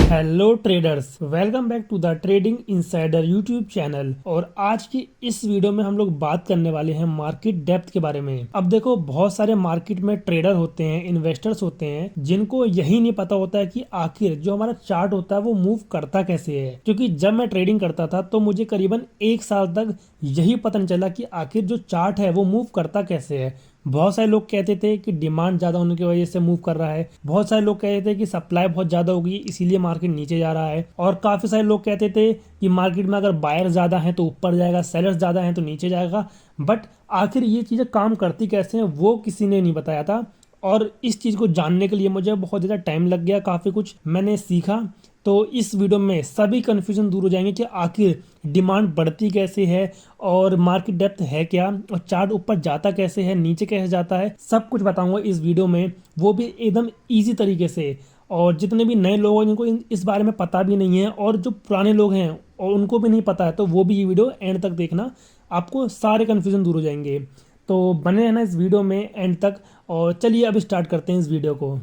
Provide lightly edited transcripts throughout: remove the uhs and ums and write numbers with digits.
Hello traders, welcome back to the trading insider YouTube channel. और आज की इस वीडियो में हम लोग बात करने वाले हैं मार्केट डेप्थ के बारे में। अब देखो, बहुत सारे मार्केट में ट्रेडर होते हैं, इन्वेस्टर्स होते हैं, जिनको यही नहीं पता होता है कि आखिर जो हमारा चार्ट होता है वो मूव करता कैसे है। क्योंकि जब मैं ट्रेडिंग करता था तो मुझे करीबन 1 साल तक यही पता नहीं चला कि आखिर जो चार्ट है वो मूव करता कैसे है। बहुत सारे लोग कहते थे कि डिमांड ज्यादा होने की वजह से मूव कर रहा है, बहुत सारे लोग कहते थे कि सप्लाई बहुत ज्यादा होगी इसीलिए मार्केट नीचे जा रहा है, और काफी सारे लोग कहते थे कि मार्केट में अगर बायर ज्यादा हैं तो ऊपर जाएगा, सेलर्स ज्यादा हैं तो नीचे जाएगा। बट आखिर ये चीजें काम करती कैसे हैं वो किसी ने नहीं बताया था। और इस चीज़ को जानने के लिए मुझे बहुत ज़्यादा टाइम लग गया, काफ़ी कुछ मैंने सीखा। तो इस वीडियो में सभी कन्फ्यूजन दूर हो जाएंगे कि आखिर डिमांड बढ़ती कैसे है और मार्केट डेप्थ है क्या, और चार्ट ऊपर जाता कैसे है, नीचे कैसे जाता है, सब कुछ बताऊंगा इस वीडियो में, वो भी एकदम ईजी तरीके से। और जितने भी नए लोग हैं जिनको इस बारे में पता भी नहीं है, और जो पुराने लोग हैं और उनको भी नहीं पता है, तो वो भी ये वीडियो एंड तक देखना, आपको सारे कन्फ्यूजन दूर हो जाएंगे। तो बने रहना इस वीडियो में एंड तक। और चलिए अब स्टार्ट करते हैं इस वीडियो को।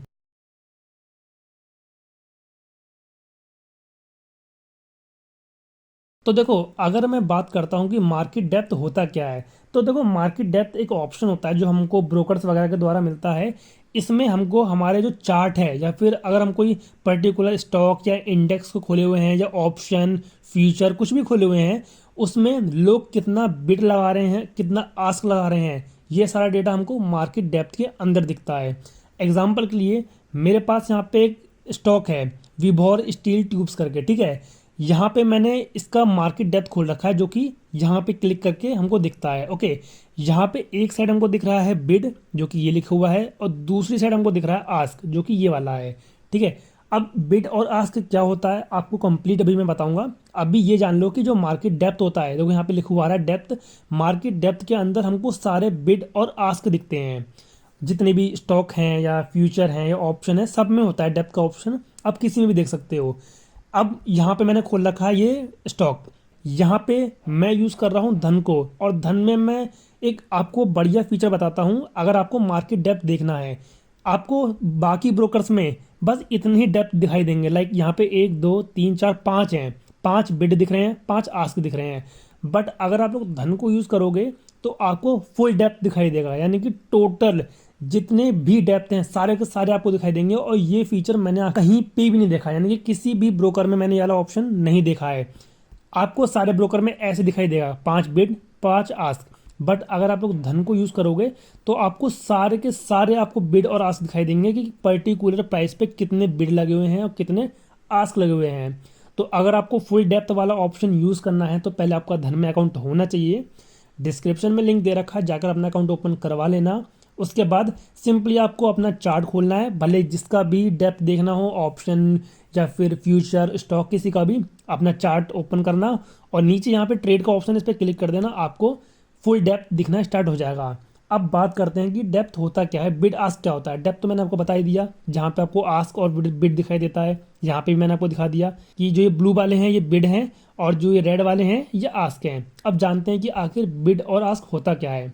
तो देखो, अगर मैं बात करता हूँ कि मार्केट डेप्थ होता क्या है, तो देखो, मार्केट डेप्थ एक ऑप्शन होता है जो हमको ब्रोकर्स वगैरह के द्वारा मिलता है। इसमें हमको हमारे जो चार्ट है, या फिर अगर हम कोई पर्टिकुलर स्टॉक या इंडेक्स को खोले हुए हैं, या ऑप्शन फ्यूचर कुछ भी खोले हुए हैं, उसमें लोग कितना बिड लगा रहे हैं, कितना आस्क लगा रहे हैं, ये सारा डेटा हमको मार्केट डेप्थ के अंदर दिखता है। एग्जाम्पल के लिए, मेरे पास यहाँ पे एक स्टॉक है, विभोर स्टील ट्यूब्स करके, ठीक है। यहाँ पे मैंने इसका मार्केट डेप्थ खोल रखा है, जो कि यहाँ पे क्लिक करके हमको दिखता है। ओके, यहाँ पे एक साइड हमको दिख रहा है बिड, जो कि ये लिखा हुआ है, और दूसरी साइड हमको दिख रहा है आस्क, जो कि ये वाला है, ठीक है। अब बिड और आस्क क्या होता है आपको कंप्लीट अभी मैं बताऊंगा। अभी ये जान लो कि जो मार्केट डेप्थ होता है, देखो यहाँ पे लिखा हुआ है डेप्थ। मार्केट डेप्थ के अंदर हमको सारे बिड और आस्क दिखते हैं, जितने भी स्टॉक हैं या फ्यूचर हैं या ऑप्शन है, सब में होता है डेप्थ का ऑप्शन। आप किसी में भी देख सकते हो। अब यहाँ पे मैंने खोल रखा है ये स्टॉक। यहाँ पे मैं यूज़ कर रहा हूँ धन को, और धन में मैं एक आपको बढ़िया फीचर बताता हूँ। अगर आपको मार्केट डेप्थ देखना है, आपको बाकी ब्रोकर्स में बस इतनी ही डेप्थ दिखाई देंगे। लाइक यहाँ पे 1 2 3 4 5 हैं, 5 बिड दिख रहे हैं, 5 आस्क दिख रहे हैं। बट अगर आप लोग धन को यूज़ करोगे तो आपको फुल डेप्थ दिखाई देगा, यानी कि टोटल जितने भी डेप्थ हैं सारे के सारे आपको दिखाई देंगे। और ये फीचर मैंने कहीं पे भी नहीं देखा, यानी कि किसी भी ब्रोकर में मैंने ये वाला ऑप्शन नहीं देखा है। आपको सारे ब्रोकर में ऐसे दिखाई देगा, 5 बिड 5 आस्क। बट अगर आप लोग धन को यूज़ करोगे तो आपको सारे के सारे आपको बिड और आस्क दिखाई देंगे कि पर्टिकुलर प्राइस पे कितने बिड लगे हुए हैं और कितने आस्क लगे हुए हैं। तो अगर आपको फुल डेप्थ वाला ऑप्शन यूज़ करना है तो पहले आपका धन में अकाउंट होना चाहिए। डिस्क्रिप्शन में लिंक दे रखा है, जाकर अपना अकाउंट ओपन करवा लेना। उसके बाद सिंपली आपको अपना चार्ट खोलना है, भले जिसका भी डेप्थ देखना हो, ऑप्शन या फिर फ्यूचर स्टॉक, किसी का भी अपना चार्ट ओपन करना, और नीचे यहाँ पे ट्रेड का ऑप्शन, इस पर क्लिक कर देना, आपको फुल डेप्थ दिखना स्टार्ट हो जाएगा। अब बात करते हैं कि डेप्थ होता क्या है, बिड आस्क क्या होता है। डेप्थ तो मैंने आपको बता ही दिया, जहाँ पे आपको आस्क और बिड दिखाई देता है। यहाँ पे भी मैंने आपको दिखा दिया कि जो ये ब्लू वाले हैं ये बिड हैं, और जो ये रेड वाले हैं ये आस्क हैं। अब जानते हैं कि आखिर बिड और आस्क होता क्या है।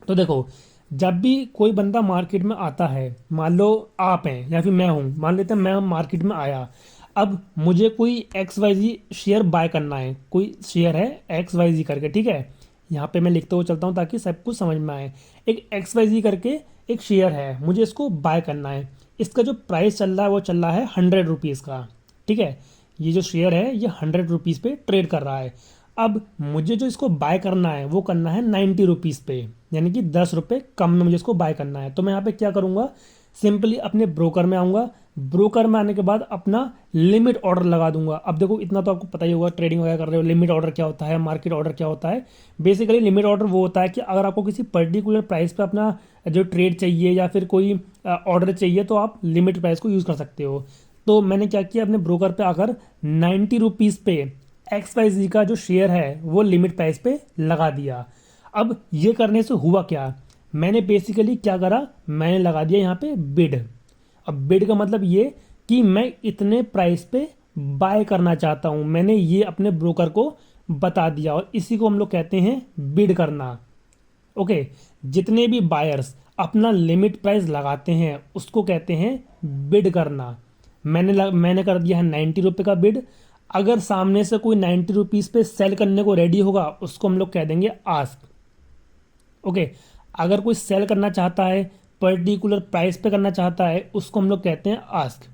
तो देखो, जब भी कोई बंदा मार्केट में आता है, मान लो आप हैं या फिर मैं हूँ, मान लेते हैं मैं मार्केट में आया। अब मुझे कोई एक्स वाई जी शेयर बाय करना है, कोई शेयर है एक्स वाई जी करके, ठीक है। यहाँ पे मैं लिखते हुए चलता हूँ ताकि सब कुछ समझ में आए। एक एक्स वाई जी करके एक शेयर है, मुझे इसको बाय करना है। इसका जो प्राइस चल रहा है वो चल रहा है 100 रुपीज़ का, ठीक है। ये जो शेयर है ये 100 रुपीज़ पे ट्रेड कर रहा है। अब मुझे जो इसको बाय करना है वो करना है 90 रुपीज़ पे, यानी कि 10 रुपये कम में मुझे इसको बाय करना है। तो मैं यहाँ पे क्या करूँगा, सिंपली अपने ब्रोकर में आऊँगा। ब्रोकर में आने के बाद अपना लिमिट ऑर्डर लगा दूंगा। अब देखो, इतना तो आपको पता ही होगा, ट्रेडिंग वगैरह कर रहे हो, लिमिट ऑर्डर क्या होता है, मार्केट ऑर्डर क्या होता है। बेसिकली लिमिट ऑर्डर वो होता है कि अगर आपको किसी पर्टिकुलर प्राइस पे अपना जो ट्रेड चाहिए या फिर कोई ऑर्डर चाहिए, तो आप लिमिट प्राइस को यूज़ कर सकते हो। तो मैंने क्या किया, अपने ब्रोकर पे आकर 90 रुपीज़ पे एक्स वाई जी का जो शेयर है वो लिमिट प्राइस पे लगा दिया। अब ये करने से हुआ क्या, मैंने बेसिकली क्या करा, मैंने लगा दिया यहाँ पे बिड। अब बिड का मतलब ये कि मैं इतने प्राइस पे बाय करना चाहता हूँ, मैंने ये अपने ब्रोकर को बता दिया, और इसी को हम लोग कहते हैं बिड करना। ओके, जितने भी बायर्स अपना लिमिट प्राइस लगाते हैं उसको कहते हैं बिड करना। मैंने कर दिया है 90 रुपये का बिड। अगर सामने से कोई 90 रुपीज़ पे सेल करने को रेडी होगा उसको हम लोग कह देंगे आस्क। ओके, अगर कोई सेल करना चाहता है, पर्टिकुलर प्राइस पे करना चाहता है, उसको हम लोग कहते हैं आस्क।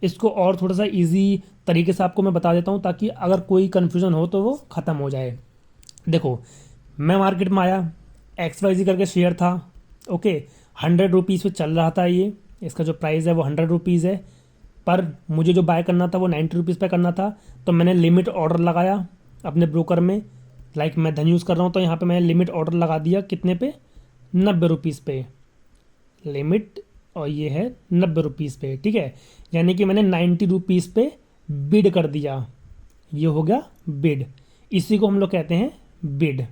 इसको और थोड़ा सा इजी तरीके से आपको मैं बता देता हूँ ताकि अगर कोई कन्फ्यूज़न हो तो वो ख़त्म हो जाए। देखो, मैं मार्केट में आया, XYZ करके शेयर था। ओके, 100 रुपीज़ पे चल रहा था ये, इसका जो प्राइस है वो 100 रुपीज़ है, पर मुझे जो बाय करना था वो 90 रुपीज़ पे करना था। तो मैंने लिमिट ऑर्डर लगाया अपने ब्रोकर में, लाइक मैं धन यूज़ कर रहा हूँ तो यहाँ पे मैंने लिमिट ऑर्डर लगा दिया कितने पे, 90 रुपीज़ पे लिमिट, और ये है 90 रुपीज़ पे। ठीक है, यानी कि मैंने 90 रुपीज़ पे बिड कर दिया, ये हो गया बिड। इसी को हम लोग कहते हैं बिड।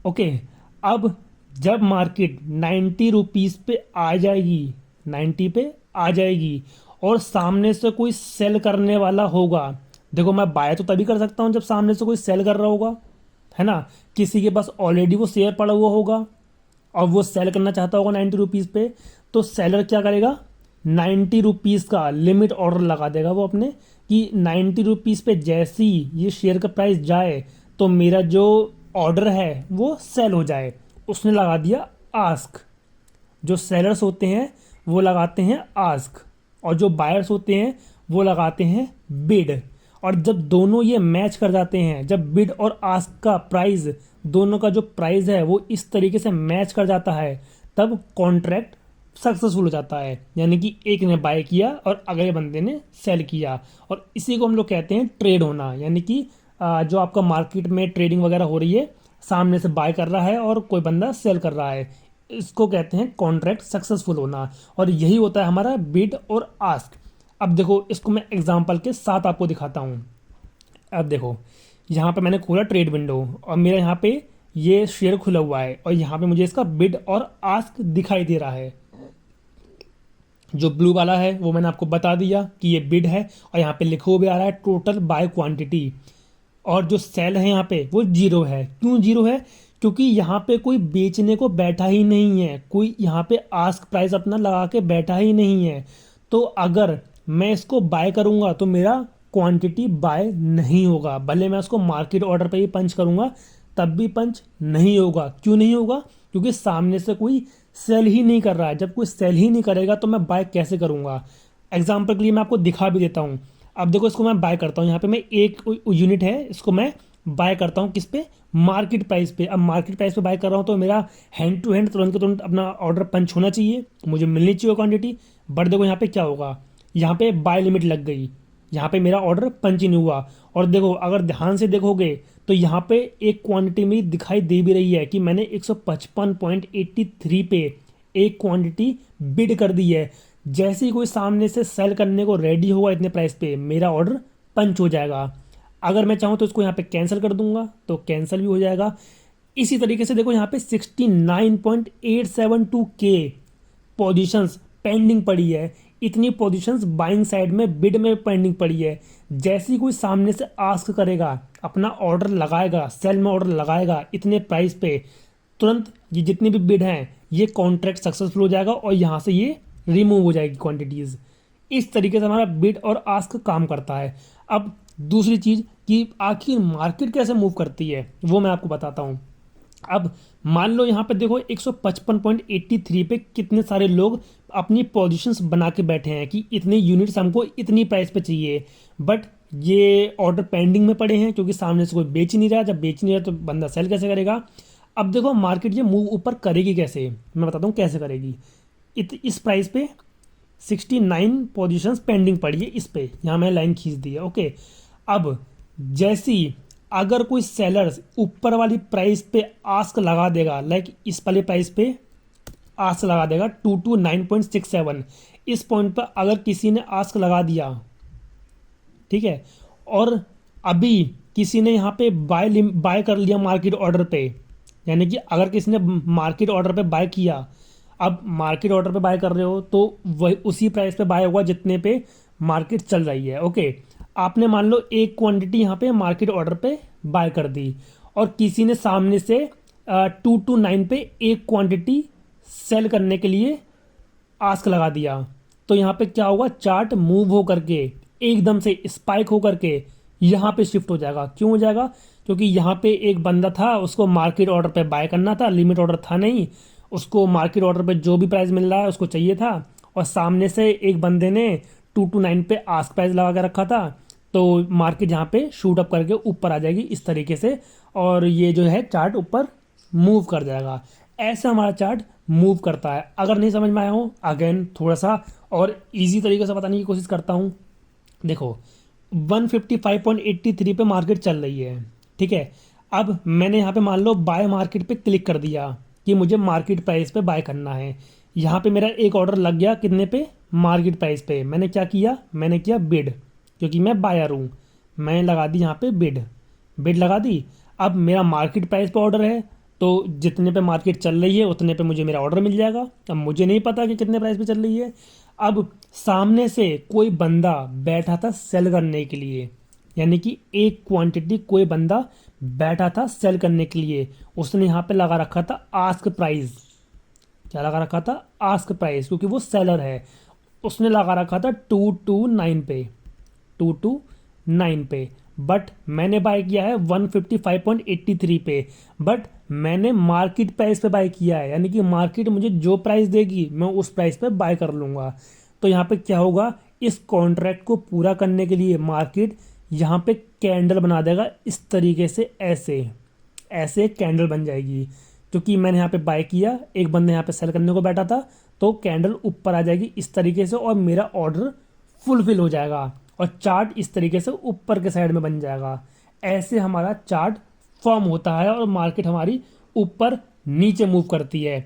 ओके, अब जब मार्केट 90 रुपीज़ पे आ जाएगी, 90 पे आ जाएगी और सामने से कोई सेल करने वाला होगा, देखो मैं बाय तो तभी कर सकता हूँ जब सामने से कोई सेल कर रहा होगा, है ना। किसी के पास ऑलरेडी वो शेयर पड़ा हुआ होगा और वो सेल करना चाहता होगा 90 रुपीज़ पे, तो सेलर क्या करेगा, 90 रुपीज़ का लिमिट ऑर्डर लगा देगा वो अपने, कि 90 रुपीज़ पे जैसे ही ये शेयर का प्राइस जाए तो मेरा जो ऑर्डर है वो सेल हो जाए। उसने लगा दिया आस्क। जो सेलर्स होते हैं वो लगाते हैं आस्क और जो बायर्स होते हैं वो लगाते हैं बिड। और जब दोनों ये मैच कर जाते हैं, जब बिड और आस्क का प्राइस, दोनों का जो प्राइस है वो इस तरीके से मैच कर जाता है, तब कॉन्ट्रैक्ट सक्सेसफुल हो जाता है। यानी कि एक ने बाय किया और अगले बंदे ने सेल किया, और इसी को हम लोग कहते हैं ट्रेड होना। यानी कि जो आपका मार्केट में ट्रेडिंग वगैरह हो रही है, सामने से बाय कर रहा है और कोई बंदा सेल कर रहा है, इसको कहते हैं कॉन्ट्रैक्ट सक्सेसफुल होना। और यही होता है हमारा बिड और आस्क। अब देखो, इसको मैं एग्जांपल के साथ आपको दिखाता हूँ। अब देखो, यहाँ पे मैंने खोला ट्रेड विंडो और मेरा यहाँ पे ये शेयर खुला हुआ है और यहाँ पे मुझे इसका बिड और आस्क दिखाई दे रहा है। जो ब्लू वाला है वो मैंने आपको बता दिया कि ये बिड है, और यहाँ पे लिखा हुआ भी आ रहा है टोटल बाय क्वांटिटी। और जो सेल है यहाँ पे वो जीरो है। क्यों जीरो है? क्योंकि यहाँ पे कोई बेचने को बैठा ही नहीं है, कोई यहाँ पे आस्क प्राइस अपना लगा के बैठा ही नहीं है। तो अगर मैं इसको बाय करूँगा तो मेरा क्वांटिटी बाय नहीं होगा, भले मैं उसको मार्केट ऑर्डर पे ही पंच करूँगा तब भी पंच नहीं होगा। क्यों नहीं होगा? क्योंकि सामने से कोई सेल ही नहीं कर रहा है। जब कोई सेल ही नहीं करेगा तो मैं बाय कैसे करूँगा? एग्जाम्पल के लिए मैं आपको दिखा भी देता हूँ। अब देखो, इसको मैं बाय करता हूँ, यहाँ पे मैं एक यूनिट है, इसको मैं बाय करता हूँ किस पे? मार्केट प्राइस पे। अब मार्केट प्राइस पे बाय कर रहा हूँ तो मेरा हैंड टू हैंड तुरंत के तुरंत अपना ऑर्डर पंच होना चाहिए, मुझे मिलनी चाहिए क्वांटिटी। बट देखो यहाँ पे क्या होगा, यहाँ पे बाय लिमिट लग गई, यहाँ पे मेरा ऑर्डर पंच ही नहीं हुआ। और देखो, अगर ध्यान से देखोगे तो यहाँ पे एक क्वांटिटी मेरी दिखाई दे भी रही है कि मैंने 155.83 पे एक क्वांटिटी बिड कर दी है। जैसे ही कोई सामने से सेल करने को रेडी होगा इतने प्राइस पे, मेरा ऑर्डर पंच हो जाएगा। अगर मैं चाहूँ तो इसको यहाँ पे कैंसिल कर दूंगा तो कैंसिल भी हो जाएगा। इसी तरीके से देखो, यहाँ पे 69.872 के पोजीशंस पेंडिंग पड़ी है। इतनी पोजीशंस बाइंग साइड में बिड में पेंडिंग पड़ी है। जैसे ही कोई सामने से आस्क करेगा, अपना ऑर्डर लगाएगा, सेल में ऑर्डर लगाएगा इतने प्राइस पे, तुरंत ये जितनी भी बिड हैं ये कॉन्ट्रैक्ट सक्सेसफुल हो जाएगा और यहाँ से ये रिमूव हो जाएगी क्वांटिटीज़। इस तरीके से हमारा बिड और आस्क काम करता है। अब दूसरी चीज़ कि आखिर मार्केट कैसे मूव करती है वो मैं आपको बताता हूँ। अब मान लो यहाँ पे देखो 155.83 पे कितने सारे लोग अपनी पोजीशंस बना के बैठे हैं कि इतने यूनिट्स हमको इतनी प्राइस पे चाहिए, बट ये ऑर्डर पेंडिंग में पड़े हैं क्योंकि सामने से कोई बेच नहीं रहा। जब बेच नहीं रहा तो बंदा सेल कैसे करेगा? अब देखो, मार्केट ये मूव ऊपर करेगी कैसे, मैं बताता हूँ कैसे करेगी। इस प्राइस पे 69 पोजीशंस पेंडिंग पड़ी है, इस पे यहाँ मैंने लाइन खींच दी है। ओके, अब जैसी अगर कोई सेलर्स ऊपर वाली प्राइस पे आस्क लगा देगा, लाइक इस वाले प्राइस पे आस्क लगा देगा 229.67, इस पॉइंट पर अगर किसी ने आस्क लगा दिया, ठीक है, और अभी किसी ने यहाँ पे बाय कर लिया मार्केट ऑर्डर पे, यानी कि अगर किसी ने मार्केट ऑर्डर पे बाय किया, अब मार्केट ऑर्डर पे बाय कर रहे हो तो वही उसी प्राइस पे बाय होगा जितने पे मार्केट चल रही है। ओके, आपने मान लो एक क्वांटिटी यहाँ पे मार्केट ऑर्डर पे बाय कर दी और किसी ने सामने से 229 पे एक क्वांटिटी सेल करने के लिए आस्क लगा दिया, तो यहाँ पे क्या होगा, चार्ट मूव हो करके एकदम से स्पाइक हो करके यहाँ पे शिफ्ट हो जाएगा। क्यों हो जाएगा? क्योंकि यहाँ पे एक बंदा था, उसको मार्केट ऑर्डर पे बाय करना था, लिमिट ऑर्डर था नहीं, उसको मार्केट ऑर्डर पे जो भी प्राइस मिल रहा है उसको चाहिए था, और सामने से एक बंदे ने 229 पे आस्क प्राइस लगा के रखा था। तो मार्केट यहाँ पे शूट अप करके ऊपर आ जाएगी इस तरीके से, और ये जो है चार्ट ऊपर मूव कर जाएगा। ऐसे हमारा चार्ट मूव करता है। अगर नहीं समझ में आया हो, अगेन थोड़ा सा और इजी तरीके से बताने की कोशिश करता हूँ। देखो 155.83 पे मार्केट चल रही है, ठीक है। अब मैंने यहाँ पे मान लो बाय मार्केट पे क्लिक कर दिया कि मुझे मार्केट प्राइस पे बाय करना है। यहाँ पे मेरा एक ऑर्डर लग गया कितने पे, मार्केट प्राइस पे। मैंने क्या किया, मैंने किया बिड, क्योंकि मैं बायर हूँ। मैं लगा दी यहाँ पे बिड, बिड लगा दी। अब मेरा मार्केट प्राइस पे ऑर्डर है, तो जितने पे मार्केट चल रही है उतने पे मुझे मेरा ऑर्डर मिल जाएगा। अब मुझे नहीं पता कि कितने प्राइस पे चल रही है। अब सामने से कोई बंदा बैठा था सेल करने के लिए, यानी कि एक क्वांटिटी कोई बंदा बैठा था सेल करने के लिए। उसने यहाँ पे लगा रखा था आस्क प्राइस। क्या लगा रखा था? आस्क प्राइस, क्योंकि वो सेलर है। उसने लगा रखा था 229 पे, 229 पे। बट मैंने बाय किया है 155.83 पे। बट मैंने मार्केट प्राइस पे बाय किया है, यानी कि मार्केट मुझे जो प्राइस देगी मैं उस प्राइस पे बाय कर लूँगा। तो यहाँ पे क्या होगा, इस कॉन्ट्रैक्ट को पूरा करने के लिए मार्केट यहाँ पे कैंडल बना देगा इस तरीके से, ऐसे ऐसे एक कैंडल बन जाएगी। क्योंकि मैंने यहाँ पे बाय किया, एक बंदे यहाँ पे सेल करने को बैठा था, तो कैंडल ऊपर आ जाएगी इस तरीके से और मेरा ऑर्डर फुलफिल हो जाएगा और चार्ट इस तरीके से ऊपर के साइड में बन जाएगा। ऐसे हमारा चार्ट फॉर्म होता है और मार्केट हमारी ऊपर नीचे मूव करती है।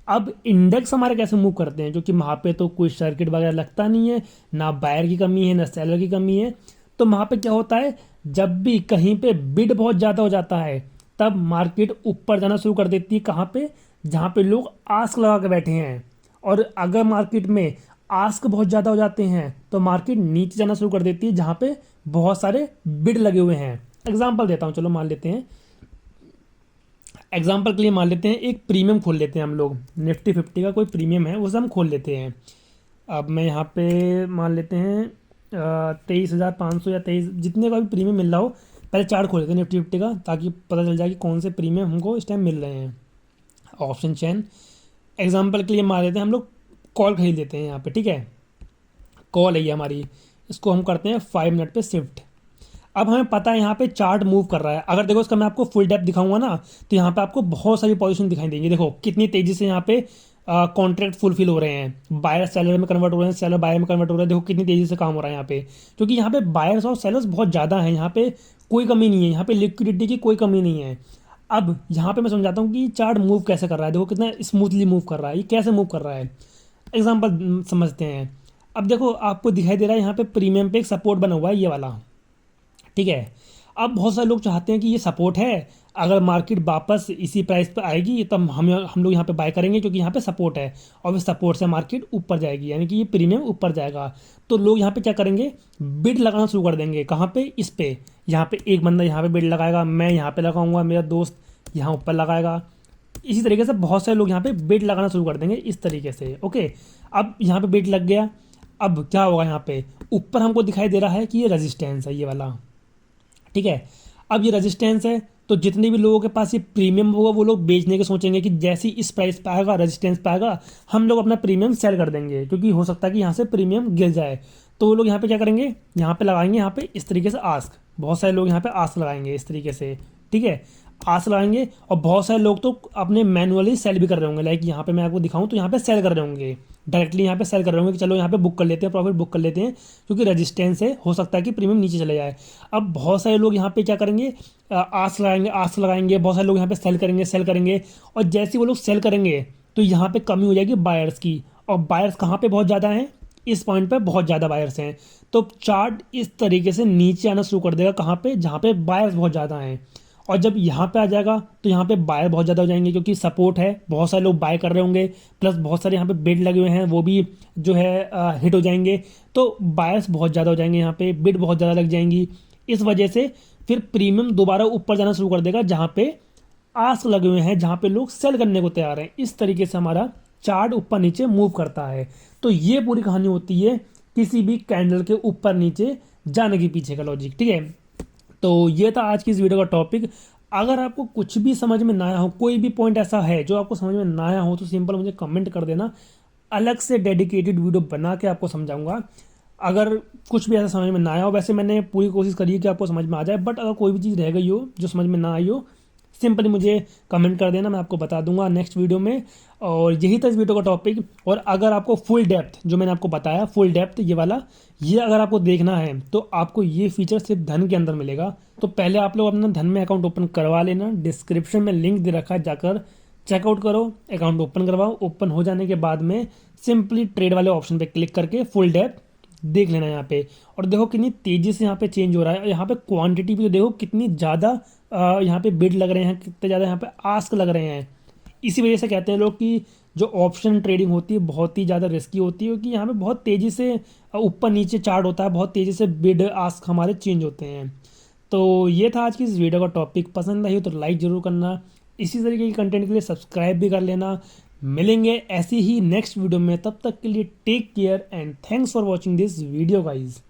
अब इंडेक्स हमारे कैसे मूव करते हैं, क्योंकि वहाँ पे तो कोई सर्किट वगैरह लगता नहीं है, ना बायर की कमी है ना सेलर की कमी है। तो वहाँ पे क्या होता है, जब भी कहीं पे बिड बहुत ज़्यादा हो जाता है तब मार्केट ऊपर जाना शुरू कर देती है। कहाँ पे? जहाँ पे लोग आस्क लगा के बैठे हैं। और अगर मार्केट में आस्क बहुत ज़्यादा हो जाते हैं तो मार्केट नीचे जाना शुरू कर देती है, जहाँ पे बहुत सारे बिड लगे हुए हैं। एग्जाम्पल देता हूँ, चलो मान लेते हैं, एग्जाम्पल के लिए मान लेते हैं एक प्रीमियम खोल लेते हैं हम लोग। निफ्टी 50 का कोई प्रीमियम है, उसे हम खोल लेते हैं। अब मैं यहाँ पे मान लेते हैं 23,500 या 23, जितने का भी प्रीमियम मिल रहा हो। पहले चार्ट खोल लेते हैं निफ्टी 50 का, ताकि पता चल जाए कि कौन से प्रीमियम हमको इस टाइम मिल रहे हैं। ऑप्शन चेन, एग्जाम्पल के लिए मान लेते हैं हम लोग कॉल खरीद लेते हैं यहाँ पे, ठीक है। कॉल है ये हमारी, इसको हम करते हैं 5 मिनट पे शिफ्ट। अब हमें पता है यहाँ पे चार्ट मूव कर रहा है। अगर देखो इसका मैं आपको फुल डेप्थ दिखाऊंगा ना, तो यहाँ पे आपको बहुत सारी पोजीशन दिखाई देंगी। देखो कितनी तेजी से यहाँ पे कॉन्ट्रैक्ट फुलफिल हो रहे हैं, बायर सेलर में कन्वर्ट हो रहे हैं, सेलर बायर में कन्वर्ट हो रहे हैं। देखो कितनी तेजी से काम हो रहा है यहाँ पे, क्योंकि यहाँ पे बायर्स और सेलर्स बहुत ज़्यादा हैं। यहाँ पे कोई कमी नहीं है, यहाँ पे लिक्विडिटी की कोई कमी नहीं है। अब यहाँ पे मैं समझाता हूँ कि चार्ट मूव कैसे कर रहा है। देखो कितना स्मूथली मूव कर रहा है, ये कैसे मूव कर रहा है। एग्जाम्पल समझते हैं। अब देखो आपको दिखाई दे रहा है यहाँ पे प्रीमियम पे एक सपोर्ट बना हुआ है, ये वाला, ठीक है। अब बहुत सारे लोग चाहते हैं कि ये सपोर्ट है, अगर मार्केट वापस इसी प्राइस पे आएगी तब हम लोग यहाँ पे बाय करेंगे, क्योंकि यहाँ पे सपोर्ट है और इस सपोर्ट से मार्केट ऊपर जाएगी, यानी कि ये प्रीमियम ऊपर जाएगा। तो लोग यहाँ पे क्या करेंगे, बिड लगाना शुरू कर देंगे। कहाँ पे? इस पे। यहाँ पे एक बंदा यहाँ पे बिड लगाएगा, मैं यहाँ पे लगाऊंगा, मेरा दोस्त यहाँ ऊपर लगाएगा। इसी तरीके से बहुत सारे लोग यहाँ पे बिड लगाना शुरू कर देंगे इस तरीके से। ओके, अब यहाँ पे बिड लग गया। अब क्या होगा, यहाँ पे ऊपर हमको दिखाई दे रहा है कि ये रेजिस्टेंस है, ये वाला, ठीक है। अब ये रेजिस्टेंस है, तो जितने भी लोगों के पास ये प्रीमियम होगा वो लोग बेचने के सोचेंगे कि जैसे ही इस प्राइस पे आएगा, रेजिस्टेंस पे आएगा, हम लोग अपना प्रीमियम सेल कर देंगे, क्योंकि हो सकता है कि यहाँ से प्रीमियम गिर जाए। तो वो लोग यहाँ पे क्या करेंगे, यहाँ पे लगाएंगे, यहाँ पे इस तरीके से आस्क। बहुत सारे लोग यहाँ पे आस्क लगाएंगे इस तरीके से, ठीक है। आस्क लगाएंगे और बहुत सारे लोग तो अपने मैनुअली सेल भी कर रहे होंगे। लाइक यहाँ पे मैं आपको दिखाऊं तो यहाँ पे सेल कर रहे होंगे, डायरेक्टली यहाँ पे सेल कर रहे होंगे कि चलो यहाँ पे बुक कर लेते हैं, प्रॉफिट बुक कर लेते हैं, क्योंकि रेजिस्टेंस है, हो सकता है कि प्रीमियम नीचे चले जाए। अब बहुत सारे लोग यहाँ पे क्या करेंगे, आस्क लगाएंगे, आस्क लगाएंगे। बहुत सारे लोग यहाँ पे सेल करेंगे और जैसे ही वो लोग सेल करेंगे तो यहाँ पे कमी हो जाएगी बायर्स की। और बायर्स कहाँ पे बहुत ज़्यादा हैं, इस पॉइंट पे बहुत ज़्यादा बायर्स हैं। तो चार्ट इस तरीके से नीचे आना शुरू कर देगा, कहाँ पे? जहाँ पे बायर्स बहुत ज़्यादा हैं। और जब यहाँ पे आ जाएगा तो यहाँ पे बायर बहुत ज़्यादा हो जाएंगे, क्योंकि सपोर्ट है, बहुत सारे लोग बाय कर रहे होंगे, प्लस बहुत सारे यहाँ पे बिड लगे हुए हैं, वो भी जो है हिट हो जाएंगे। तो बायर्स बहुत ज़्यादा हो जाएंगे, यहाँ पे बिड बहुत ज़्यादा लग जाएंगी। इस वजह से फिर प्रीमियम दोबारा ऊपर जाना शुरू कर देगा, जहाँ पे आस्क लगे हुए हैं, जहाँ पे लोग सेल करने को तैयार हैं। इस तरीके से हमारा चार्ट ऊपर नीचे मूव करता है। तो ये पूरी कहानी होती है किसी भी कैंडल के ऊपर नीचे जाने के पीछे का लॉजिक, ठीक है। तो ये था आज की इस वीडियो का टॉपिक। अगर आपको कुछ भी समझ में ना आया हो, कोई भी पॉइंट ऐसा है जो आपको समझ में ना आया हो, तो सिंपल मुझे कमेंट कर देना, अलग से डेडिकेटेड वीडियो बना के आपको समझाऊंगा। अगर कुछ भी ऐसा समझ में ना आया हो, वैसे मैंने पूरी कोशिश करी है कि आपको समझ में आ जाए, बट अगर कोई भी चीज़ रह गई हो जो समझ में ना आई हो, सिंपली मुझे कमेंट कर देना, मैं आपको बता दूंगा नेक्स्ट वीडियो में। और यही था इस वीडियो का टॉपिक। और अगर आपको फुल डेप्थ जो मैंने आपको बताया, फुल डेप्थ ये वाला, ये अगर आपको देखना है तो आपको ये फीचर सिर्फ धन के अंदर मिलेगा। तो पहले आप लोग अपना धन में अकाउंट ओपन करवा लेना, डिस्क्रिप्शन में लिंक दे रखा है, जाकर चेकआउट करो, अकाउंट ओपन करवाओ। ओपन हो जाने के बाद में सिंपली ट्रेड वाले ऑप्शन पे क्लिक करके फुल डेप्थ देख लेना यहाँ पे। और देखो कितनी तेज़ी से यहाँ पे चेंज हो रहा है। यहाँ पे क्वांटिटी भी तो देखो कितनी ज़्यादा यहाँ पे बिड लग रहे हैं, कितने ज़्यादा यहाँ पे आस्क लग रहे हैं। इसी वजह से कहते हैं लोग कि जो ऑप्शन ट्रेडिंग होती है बहुत ही ज़्यादा रिस्की होती है, क्योंकि यहाँ पे बहुत तेज़ी से ऊपर नीचे चार्ट होता है, बहुत तेज़ी से बिड आस्क हमारे चेंज होते हैं। तो ये था आज की इस वीडियो का टॉपिक। पसंद आई हो तो लाइक ज़रूर करना, इसी तरीके की कंटेंट के लिए सब्सक्राइब भी कर लेना। मिलेंगे ऐसी ही नेक्स्ट वीडियो में, तब तक के लिए take care and thanks for watching this video guys.